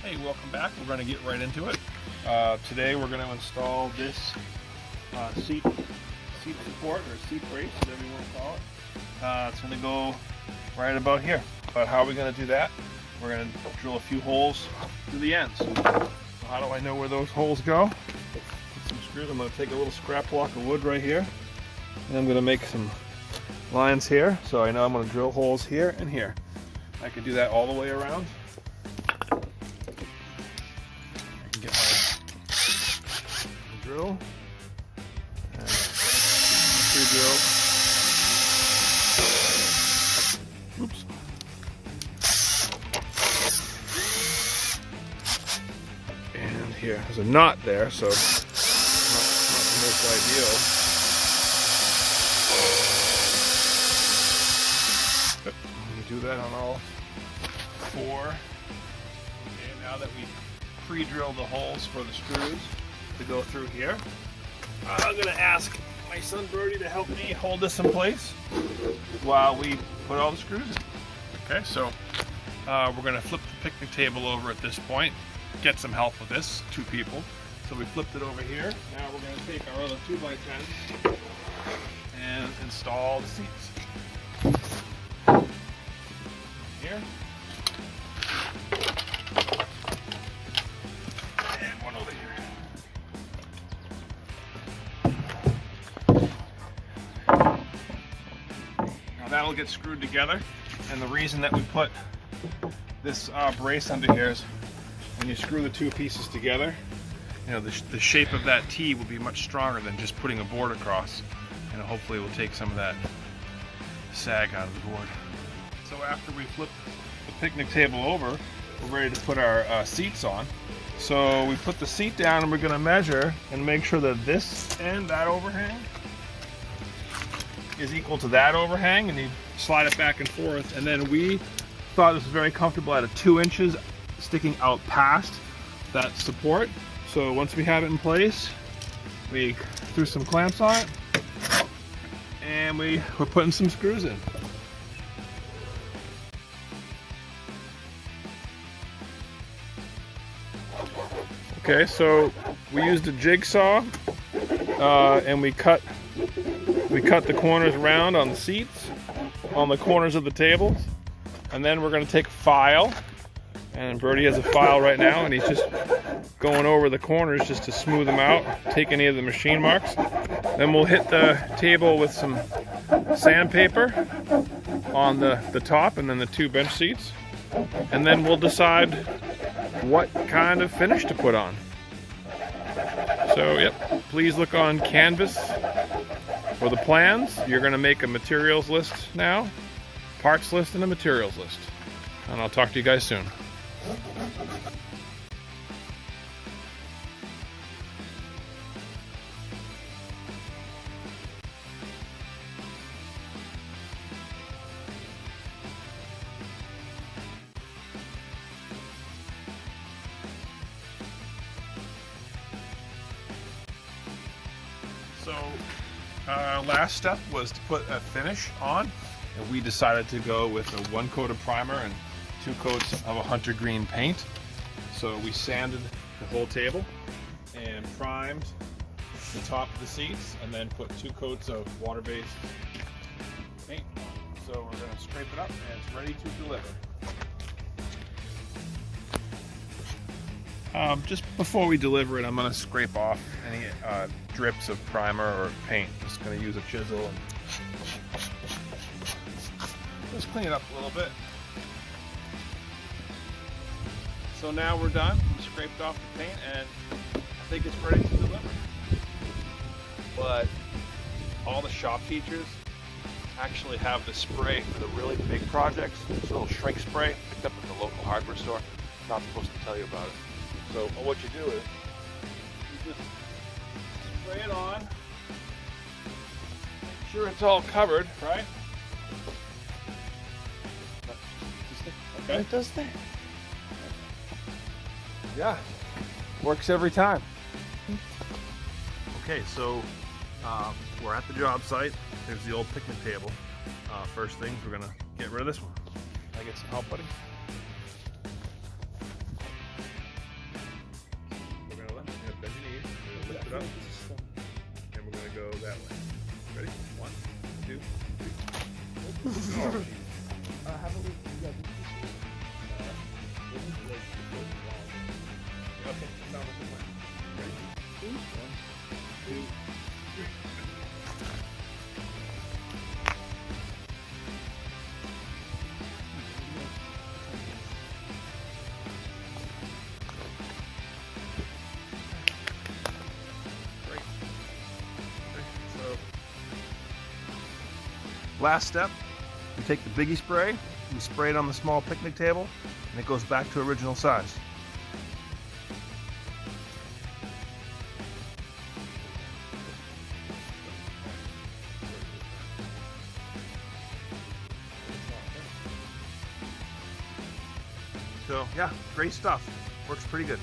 Hey, welcome back. We're going to get right into it. Today we're going to install this seat support or seat brace, whatever you want to call it. It's going to go right about here. But how are we going to do that? We're going to drill a few holes through the ends. So how do I know where those holes go? Put some screws. I'm going to take a little scrap block of wood right here, and I'm going to make some lines here. So I know I'm going to drill holes here and here. I can do that all the way around. Get my drill and pre-drill. Oops. And here, there's a knot there, so not the most ideal. Yep. I'm going to do that on all four. Okay, now that we pre-drill the holes for the screws to go through here, I'm going to ask my son Birdie to help me hold this in place while we put all the screws in. Okay, so we're going to flip the picnic table over at this point, get some help with this, 2 people. So we flipped it over here. Now we're going to take our other 2x10s and install the seats. Here. That'll get screwed together, and the reason that we put this brace under here is when you screw the 2 pieces together, you know, the shape of that T will be much stronger than just putting a board across, and hopefully it will take some of that sag out of the board. So after we flip the picnic table over, we're ready to put our seats on. So we put the seat down and we're going to measure and make sure that this and that overhang is equal to that overhang, and you slide it back and forth. And then we thought this was very comfortable at a 2 inches sticking out past that support. So once we have it in place, we threw some clamps on it and we're putting some screws in. Okay, so we used a jigsaw and we cut the corners round on the seats, on the corners of the tables, and then we're going to take a file, and Birdie has a file right now, and he's just going over the corners just to smooth them out, take any of the machine marks. Then we'll hit the table with some sandpaper on the top and then the 2 bench seats, and then we'll decide what kind of finish to put on. So, yep, please look on Canvas for the plans. You're going to make a materials list now, parts list and a materials list. And I'll talk to you guys soon. So our last step was to put a finish on, and we decided to go with a 1 coat of primer and 2 coats of a hunter green paint. So we sanded the whole table and primed the top of the seats, and then put 2 coats of water-based paint on. So we're going to scrape it up and it's ready to deliver. Just before we deliver it, I'm going to scrape off any drips of primer or paint. Just going to use a chisel and just clean it up a little bit. So now we're done. We scraped off the paint and I think it's ready to deliver. But all the shop teachers actually have the spray for the really big projects. This little shrink spray picked up at the local hardware store. I'm not supposed to tell you about it. So what you do is you just spray it on, make sure it's all covered, right? Okay. It does that. Yeah, works every time. Okay, so we're at the job site. There's the old picnic table. First things, we're gonna get rid of this one. Can I get some help, buddy? up, and we're going to go that way. Ready? 1, 2, 3. Oh, geez. Okay, sound like a plan. Ready? 1, 2, 3. Great. Okay, so last step, we take the biggie spray, we spray it on the small picnic table, and it goes back to original size. So yeah, great stuff. Works pretty good.